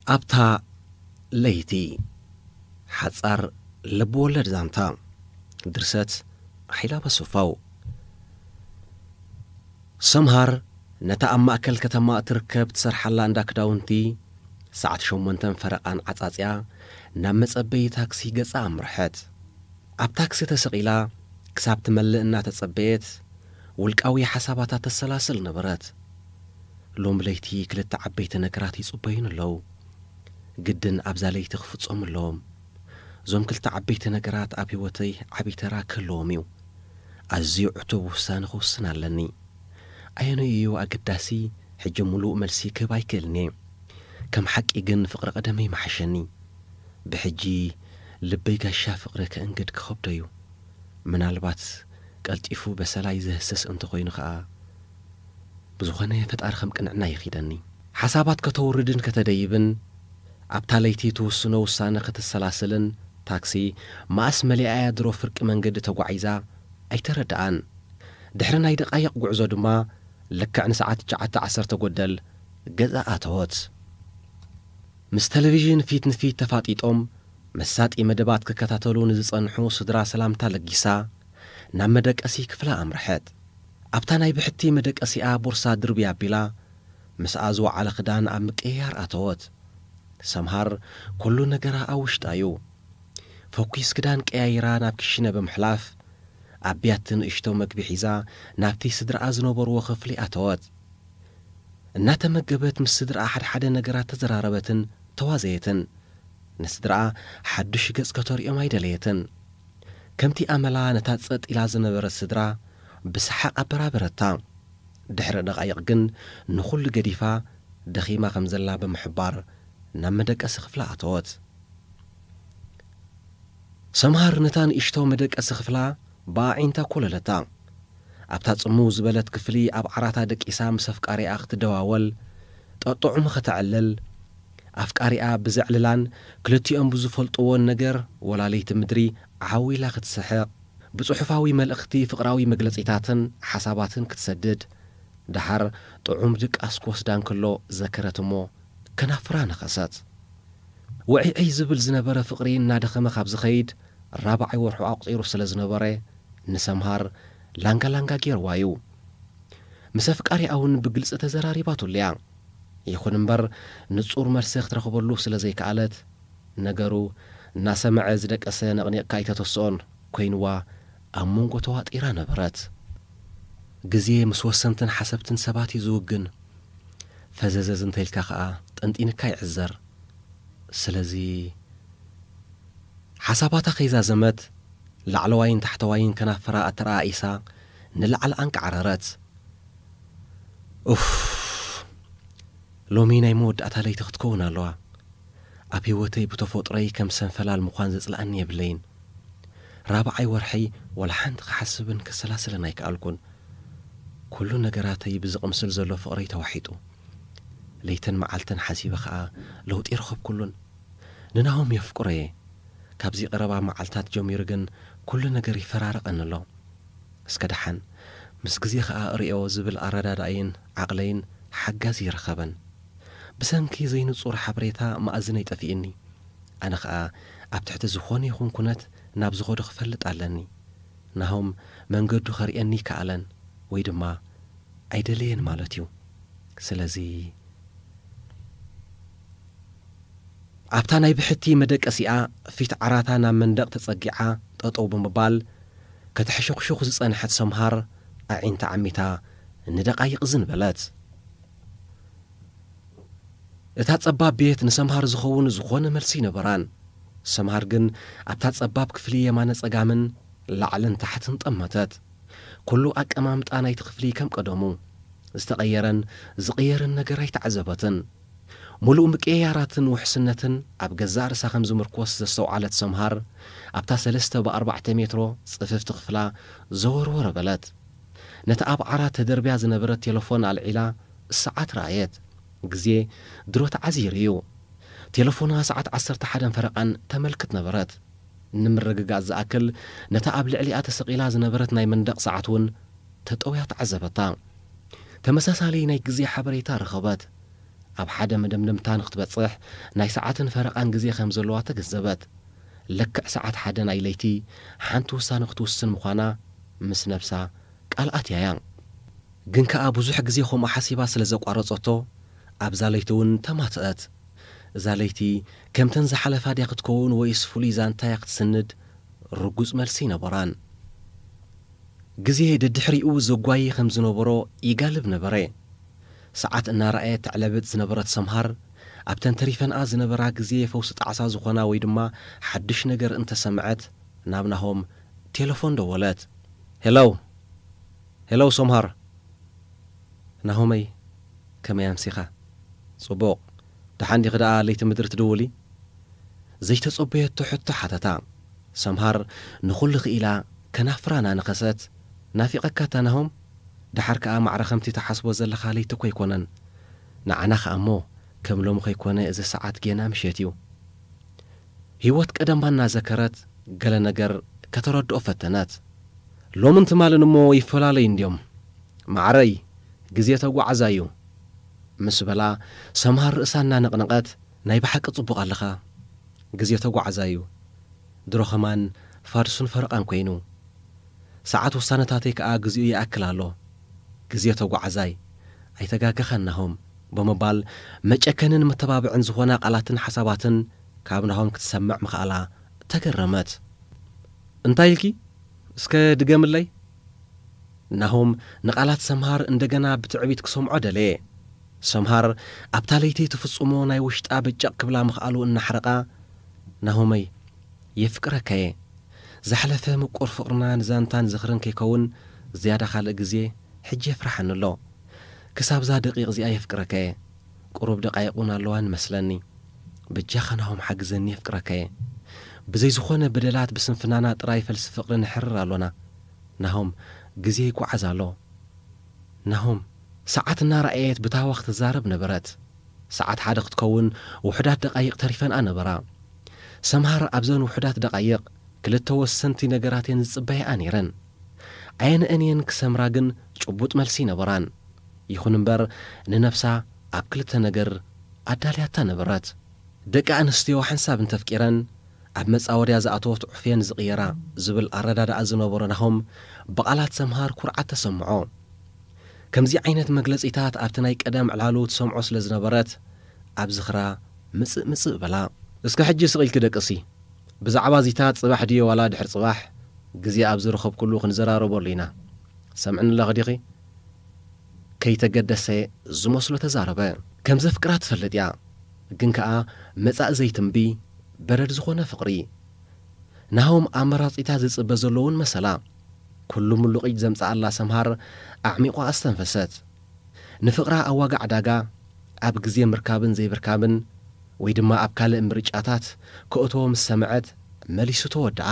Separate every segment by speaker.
Speaker 1: أبتا ليتي حصار لبولد زانتا درست حيلا بسوفاو سمهر نتا أما أكل كتما تركب تسرح الله عندك داونتي ساعة شومنتن فرقان عطاطيا نامص أبي تاكسي قص أمرحت أب تاكسي تسقيلا كساب تملئنا تصبيت والقوي حسابات تسلاسل نبرت لوم ليتي كلت عبيت نكراتي صبين لو جدن أبزاليت خفصهم اللوم زوم كلت عبيت نكرات أبي وتي عبيت راك اللوميو أزيو عتو سانخوسنا لني أينو يو أقداسي حج ملوء ملسي كباي كلني كم حق إجن فقر قدمي محشني بحجي لبي قاشا فقرك انقد كخبديو من البات قلت إفو بسلاي زهسس انت خوين خاء بزخانة فتار خمك نعنا يخيدني حسابات كتوردن كتدايبن أبتاليتي توسنو وسانقة السلاسلن تاكسي ما اسملي آيادرو فرق منقد توقعيزا أي تردان دحرنا يدقايق قعزو دما لك عن ساعات جعات عسر تقودل قزاء آتوات مس تلفزيون فيت نفيت تفاتيت مسات مدبات ككتاتلو نزصنحو صدرا سلامتا لقيسا نام مدك أسي كفلا أمرحت أبتاناي بحتي مدك أسي بورصا دربيا بلا مس آزو على خدان أمك إيار آتوات سمهر كلو نقرا أوشت أيو فوكيس كدان كأيرا نابكشنا بمحلاف أبياتن اشتومك بحيزا نابتي صدر أزنوبر وخفلي آتوات الناتا مقبت مس صدر أحد حدا نقرا تزراربتن توازيتن نصدرا حدش قص كتر يوم عيدليتن كمتي أملا نتاتصت إلى زنبر الصدرا بسحق أبرابرتا دحر دقايق جن نخل قديفا دخيمة خمزلا بمحبار نمدك أسخفلا أتوت سمهر نتان إشتو مدك أسخفلا باعين تا كوللتا أبتات موز بلد كفلي أب عراتا دك إسام سفكاري أخت دواول تقطعم ختعلل أفكاري بزعللان كلتي أنبزو فلطوون نجر ولا ليت مدري عاويلا كتسحق بصحفاوي ملأختي فقراوي مجلسيتاتن حساباتن كتسدد دحر طعم دك أسكوس دان كله ذكرتمو كنافران خسات وعي أي زبل زنبرة فقرين نادخ خابز خيد الرابع يورحو عقيرو سلزنبرة نسمهر لانجا جير وايو مسافكاري أون بجلس تزراري باتو الليان يخون مبر نصور مرسخ ترخبلو سلازي كالت نجرو ناس معز دك أسان أغني كايتا تصون كوينوا أمونغو توات إيران برات جزيه مسوسنتن حسبتن سباتي زوجن فزازن تلك خاء أنت إنك يعزر سلازي حسابات خيزا زمت لعلوين تحتوين كنافرا أترائيسا نلعل أنك عرارات لومينا يمود أتالي تختكونا لوا أبي وتي بتفوت رأي كم سنفلال مخانزة لأني بلين رابعي ورحي والحنت حسبن كسلاسل نايك ألكون كل نجراتي بزق مسلزلو فقري توحيدو ليتن معلتن حسيبة خاء لو تيرخب كلن نناهم يفكري كابزي قربا معلتات جوم يرجن كل نجري فرارق أن الله اسكدحن مسكزي خاء ريو زبل أردادين عقلين حجازي رخبن بسنكي زين صور حبريتها ما أزنيت أفيني أنا خاء أبتحت زخوني يخون كنت نابزغود خفلت علني نهم من قدو خرياني كعلن ويدما أيدلين مالتيو سلازي أبتاناي بحتي مدك أسيئة فيت عراتانا من دق تصقيعة تطو بمبال كتحشوق شوخ زنحت سمهر أعين تعميتا ندقايق زن بلات እታ ጸባብ ቤት ንሰምሃር ዝኸውን ዝኾነ መልሲ ነበራን ሰምሃር ግን ኣብታ ጸባብ ክፍሊ የማነ ጸጋምን ላዕልን ታሕትን ጠመተት ኩሉ ኣቀማምጣ ናይቲ ክፍሊ ከም ቀደሙ ዝተቐየረን ዝቕየርን ነገር ኣይተዓዘበትን ሙሉእ ምቅያራትን ውሕስነትን ኣብ ገዛ ርሳ ከም ዝምርኮስ ዘስተውዓለት ሰምሃር ኣብታ 3 ብ4 ሜትሮ ጽፍፍቲ ክፍላ ዘወርወረ በለት ነታ ኣብ ዓራት ተደርብያ ዝነበረት ቴሌፎን ኣልዒላ ሰዓት ረኣየት جزيه دروت عزيريو تلفونها ساعة 11 فرقان تملكت نبرت نمرقق زاكل نتعب لعليات السقيلة زنبرت ناي مندق ساعتون تتقويات عزبتا تمساسالي ناي جزيه حبريتا رخبات أب حدا مدمدمتا نختبصح ناي ساعتن فرقان غزي خمزلوا تجذبت لك ساعات حدا ناي ليتي حنتو سانختوسن مخانا مس نفسا قال أتيا ግን ከኣ ብዙሕ ግዜ ኸምኡ ሓሲባ ስለ ዘቋረፀቶ ኣብዛ ለይቲ እውን ተማትአት እዛ ለይቲ ከምተን ዝሓለፋ ድያ ክትከውን ወይስ ፍሉይ ዛንታ እያ ክትስንድ ርጉፅ መልሲ ነበራን ግዜ ደድሕሪኡ ዘጓይ ከም ዝነበሮ ይጋልብ ነበረ ሰዓት እናረኣየት ትዕለብት ዝነበረት ሰምሃር ኣብተን ተሪፈንኣ ዝነበራ ግዜ ፈውሲ ጣዕሳ ዝኾና ወይ ድማ ሓድሽ ነገር እንተሰምዐት ናብ ናሆም ቴሌፎን ደወለት ሄሎ ሰምሃር ናሆመይ ከመይ ኣምሲኻ ጽቡቕ ደሓንዲ ኽዳኣ ለይቲ ምድሪ ትድውሊ ዘይተጸበየቶ ሕቶ ሓተታ ሰምሃር ንኹሉ ኽኢላ ከናፍራና ንኸሰት ናፊቐካታ ናሆም ድሓር ከኣ ማዕረ ኸምቲ ተሓስቦ ዘለኻ ለይቲ እኮ ኣይኮነን ንዓና ኸኣ እሞ ከም ሎሚ ኸይኮነ እዚ ሰዓት ጌና ምሸት እዩ ህይወት ቀደማ እናዘከረት ገለ ነገር ከተረድኦ ፈተነት ሎሚ እንትማልን እሞ ይፈላለዩ እንድዮም ማዕረይ ግዜ ተጓዓዛ እዩ ምስ በላ ሰምሃር ርእሳና ነቕነቐት ናይ ብሓቂ ጽቡቕ ኣለኻ ግዜ ተጓዓዛ እዩ ድሮ ኸማን ፋድሱን ፈረቓን ኮይኑ ሰዓት ውሳነታተይ ከኣ ግዚኡ ይኣክል ኣሎ ግዜ ተጓዓዛይ ኣይተጋገኸናሆም ብምባል መጨከንን መተባብዕን ዝኾና ቃላትን ሓሳባትን ካብ ናሆም ክትሰምዕ ምኽኣላ ተገረመት እንታይ ኢልኪ እስከ ድገምለይ ናሆም ንቃላት ሰምሃር እንደገና ብትዕቢት ክሰምዖ ደለየ ሰምሃር ኣብታ ለይቲ ትፍጽሞ ናይ ውሽጣ ብጨቕ ክብላ ምኽኣሉ እናሕረቓ ናሆመይ የፍቅረከየ ዘሕለፈ ምቁር ፍቕርና ንዛንታን ዝኽርን ከይከውን ዝያዳ ካልእ ግዜ ሕጂ የፍራሐኒ ኣሎ ክሳብዛ ደቂቕ እዚኣ የፍቅረከየ ቁሩብ ደቃይቁን ኣለዋን መስለኒ ብጃኻ ናሆም ሓግዘኒ የፍቅረከየ ብዘይ ዝኾነ በደላት ብስንፍናና ጥራይ ፈልሲ ፍቕሪ ንሕርር ኣሎና ናሆም ግዜ ይጓዓዝ ኣሎ ናሆም ሰዓት እናረኣየት ብታዋ ክትዛረብ ነበረት ሰዓት ሓደ ክትከውን ውሕዳት ደቃይቕ ተሪፈንኣ ነበራ ሰምሃር ኣብዘን ውሕዳት ደቃይቕ ክልተ ወሰንቲ ነገራትን ዝጽበይኣ ነይረን ኣየንአንየን ክሰምራ ግን ጭቡጥ መልሲ ነበራን ይኹን እምበር ንነፍሳ ኣብ ክልተ ነገር ኣዳልያታ ነበረት ደቂ ኣንስትዮ ሓንሳብ እንተፍቂረን ኣብ መጻወድያ ዝኣተወት ዑፍየን ዝቕየራ ዝብል ኣረዳድኣ ዝነበሮ ናሆም በቓላት ሰምሃር ኩርዓት ተሰምዖ ከምዚ ዓይነት መግለጺታት ኣብቲ ናይ ቀደም ዕላሉ ትሰምዖ ስለ ዝነበረት ኣብ ዝኽራ ምጽእ በላ እስከ ሕጂ ስቒልኪ ደቅሲ ብዛዕባ ዚታት ጽባሕ ድዮ ዋላ ድሕሪ ጽባሕ ግዜ ኣብ ዝረኸብ ኩሉ ክንዘራረበሉ ኢና ሰምዕኒ ኣለኺ ዲኺ ከይተገደሰ ዝመስሎ ተዛረበ ከም ዘፍቅራ ትፈልጥ እያ ግን ከኣ መጻእ ዘይትንቢ በረድ ዝኾነ ፍቕሪ ናሆም ኣመራጺታት ዝጽበ ዘለውን መሰላ ኩሉ ምሉቒጅ ዘምጽኣላ ሰምሃር ኣዕሚቋ ኣስተንፈሰት ንፍቕራ ኣዋጋዕ ዳጋ ኣብ ግዜ ምርካብን ዘይብርካብን ወይ ድማ ኣብ ካልእ ምርጫታት ክእትዎ ምስ ሰምዐት መሊሱ ተወድዓ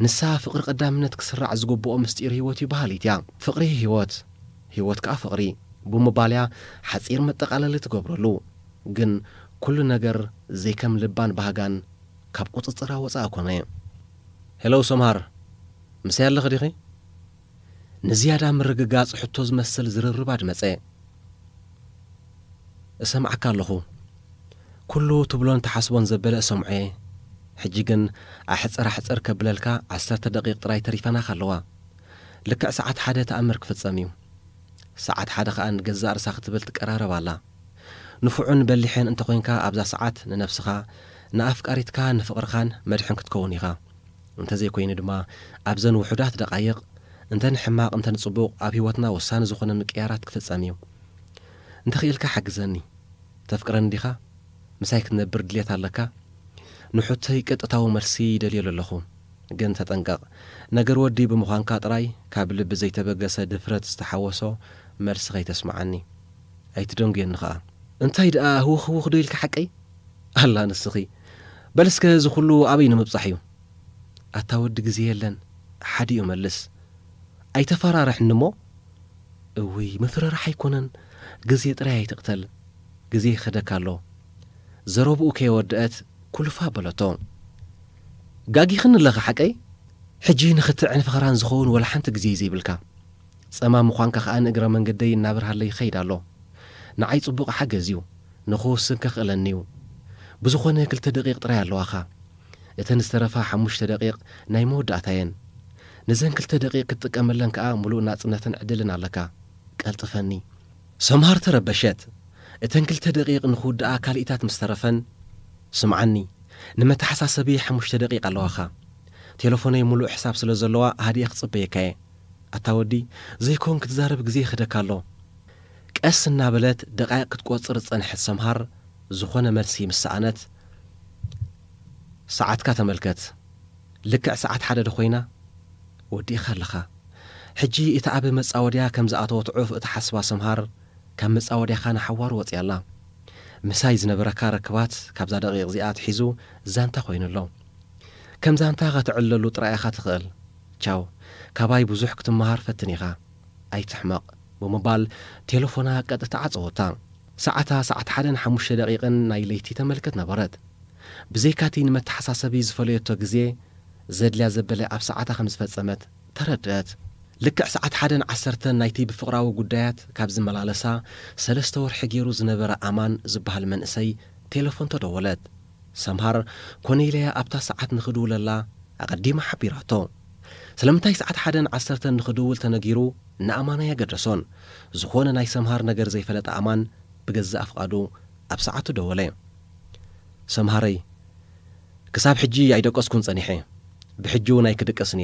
Speaker 1: ንሳ ፍቕሪ ቀዳምነት ክስራዕ ዝግብኦ ምስጢር ህይወት ይበሃል እያ ፍቕሪ ህይወት ከኣ ፍቕሪ ብምባልያ ሓጺር መጠቓለሊ ትገብረሉ ግን ኩሉ ነገር ዘይከም ልባን ባህጋን ካብ ቁፅፅራ ወፃ ኮነ ሄሎ ሰምሃር ምሳይ ኣለኺ ዲኺ ንዝያዳ ምርግጋጽ ሕቶ ዝመስል ዝርርብ ኣድመፀ እሰምዓካ ኣለኹ ኩሉ ትብሎን ተሓስቦን ዘበለ እሰምዐ ሕጂ ግን ኣሕፅር ከብለልካ 10 ደቂቕ ጥራይ ተሪፈና ኣለዋ ልክዕ ሰዓት ሓደ ተኣምር ክፍጸም እዩ ሰዓት ሓደ ከኣ ንገዛእ ርሳ ክትብል ትቀራረብ ኣላ ንፍዑን በሊሕን እንተ ኾይንካ ኣብዛ ሰዓት ንነፍስኻ ንኣፍቃሪትካ ንፍቕርኻን መድሕን ክትከውን ኢኻ እንተዘይኮይኑ ድማ ኣብዘን ውሑዳት ደቃይቕ እንተን ሕማቕ እንተን ጽቡቕ ኣብ ህይወትና ወሳኒ ዝኾነ ምቅያራት ክፍጸም እዩ እንተኽኢልካ ሓግዘኒ ተፍቅረኒ ዲኻ ምሳይ ክትነብር ድልየት ኣለካ ንሑተይ ቀጥታዊ መልሲ ይደልየሉ ኣለኹ ግን ተጠንቀቕ ነገር ወዲ ብምዃንካ ጥራይ ካብ ልቢ ዘይተበገሰ ድፍረት ዝተሓወሶ መልሲ ኸይተስማዓኒ ኣይትደንግየኒ ኸኣ እንታይ ደኣ ህውኽ ዶ ኢልካ ሓቀይ ኣላ ንስኺ በልስከ ዝኹሉ ኣበይ ንምብጻሕ እዩ ኣታወዲ ግዜ የለን ሓደ እዩ መልስ ኣይተፈራርሕኒ እሞ እውይ ምፍርራሕ ኣይኮነን ግዜ ጥራይ ኣይትቕተል ግዜ ይኸደካ ኣሎ ዘረብኡ ከይወድአት ኩልፋ በለቶ ጋጊኽን ኣለኻ ሓቀይ ሕጂ ንኽትዕን ፍኸራን ዝኸውን ወላ ሓንቲ ግዜ ዘይብልካ ጸማ ምዃንካ ኸኣ ንእግረ መንገደይ እናብርሃለይ ይኸይድ ኣሎ ንዓይ ጽቡቕ ሓገዝዩ ንኽውስን ከኽእለኒዩ ብዝኾነ 2 ደቂቕ ጥራይ ኣለዋኻ እተን ዝተረፋ 5 ደቂቕ ናይ መወዳእታየን ነዘን 2 ደቂቕ ክትጥቀመለን ከዓ ሙሉእ ናጽነትን ዕድልን ኣለካ ቀልጥፈኒ ሰምሃር ተረበሸት እተን 2 ደቂቕ ንኽውድኣ ካልኢታት ምስ ተረፈን ስምዓኒ ንመተሓሳሰቢ 5 ደቂቕ ኣለዋኻ ቴሌፎነይ ሙሉእ ሕሳብ ስለ ዘለዋ ሃዲየ ክጽበየካየ ኣታወዲ ዘይኮን ክትዛረብ ግዜ ይኽደካ ኣሎ ቀስ እናበለት ደቃይቕ ክትቆጽር ጸንሐት ሰምሃር ዝኾነ መልሲ ምስኣነት ሰዓትካ ተመልከት ልክዕ ሰዓት 1 ደኾይና ወዲኻ ኣለኻ ሕጂ እቲ ኣብ መጻወድያ ከም ዝኣተወት ዑፍ እትሓስባ ሰምሃር ካብ መጻወድያኻ ንሓዋር ወፅያላ ምሳይ ዝነበረካ ረክባት ካብዛ ደቂቕ እዚኣ ትሒዙ ዛንታ ኮይኑሎ ከም ዛንታ ክትዕለሉ ጥራይኻ ትኽእል ቻው ካባይ ብዙሕ ክትመሃር ፈትን ኢኻ ኣይትሕመቕ ብምባል ቴሌፎና ቀጥታ ዓፀወታ ሰዓታ ሰዓት 1:05 ደቂቕን ናይ ለይቲ ተመልከት ነበረት ብዘይካቲ ንመተሓሳሰቢ ዝፈልየቶ ግዜ ዘድልያ ዘበለ ኣብ ሰዓታ ከም ዝፈጸመት ተረድአት ልክዕ ሰዓት 1:10 ናይቲ ብፍቕራዊ ጉዳያት ካብ ዝመላለሳ 3 ወርሒ ገይሩ ዝነበረ ኣማን ዝበሃል መንእሰይ ቴሌፎን ተደወለት ሰምሃር ኮኔልያ ኣብታ ሰዓት ንኽድውለላ ኣቐዲማ ሓቢራቶ ስለምንታይ ሰዓት 1:10 ንኽድውል ተነጊሩ ንኣማና የገደሶን ዝኾነ ናይ ሰምሃር ነገር ዘይፈለጠ ኣማን ብገዛእ ፍቓዱ ኣብ ሰዓቱ ደወለ ሰምሃረይ ክሳብ ሕጂ ኣይደቀስኩን ጸኒሐ ብሕጂ ናይ ክድቀስኒ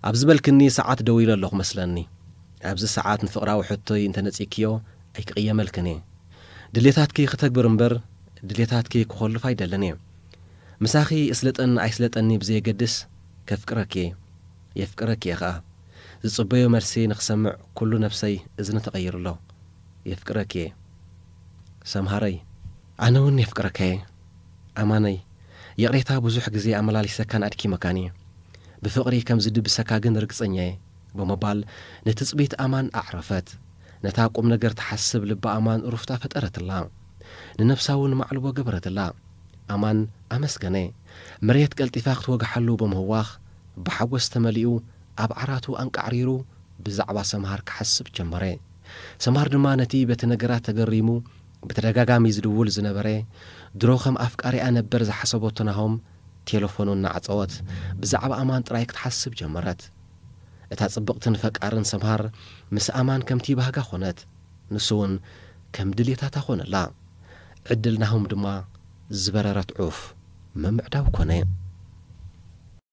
Speaker 1: ኣብ ዝበልክኒ ሰዓት ደው ኢለ ኣለኹ መስለኒ ኣብዚ ሰዓት ንፍቕራዊ ሕቶይ እንተነጺክዮ ኣይክቕየመልክን ድሌታትኪ ክትግብር እምበር ድሌታትኪ ክኸልፍ ኣይደለኒ ምሳኺ እስለጠን ኣይስለጠኒ ብዘየገድስ ከፍቅረኪ የፍቅረኪ ኸኣ ዝጽበዮ መርሲ ንኽሰምዕ ኩሉ ነፍሰይ እዝኒ ተቐይሩሎ የፍቅረኪ ሰምሃረይ ኣነ እውን የፍቅረከየ ኣማነይ የቕሬታ ብዙሕ ግዜ ኣመላሊሰካን ኣድኪመካኒ ብፍቕሪ ከም ዝድብሰካ ግን ርግጸኛየ ብምባል ንትጽቢት ኣማን ኣዕረፈት ነታ ቁም ነገር ተሓስብ ልባ ኣማን ሩፍታ ፈጠረትላ ንነፍሳውን ማዕልቦ ገበረትላ ኣማን ኣመስገነ መሬት ቀልጢፋ ክትወግሓሉ በምህዋኽ ብሓጎስ ተመሊኡ ኣብ ዓራቱ አንቃዕሪሩ ብዛዕባ ሰምሃር ክሓስብ ጀመረ ሰምሃር ድማ ነቲ በቲ ነገራት ተገሪሙ ብተደጋጋሚ ዝድውል ዝነበረ ድሮ ከም ኣፍቃሪኣ ነበር ዝሓሰቦቶ ናሆም ቴሌፎኑ እናዓፀወት ብዛዕባ ኣማን ጥራይ ክትሓስብ ጀመረት እታ ጽብቕትን ፈቃርን ሰምሃር ምስ ኣማን ከምቲ ባህጋ ኾነት ንሱውን ከም ድሌታታ ኾነላ ዕድል ናሆም ድማ ዝበረረት ዑፍ መምዕዳው ኮነ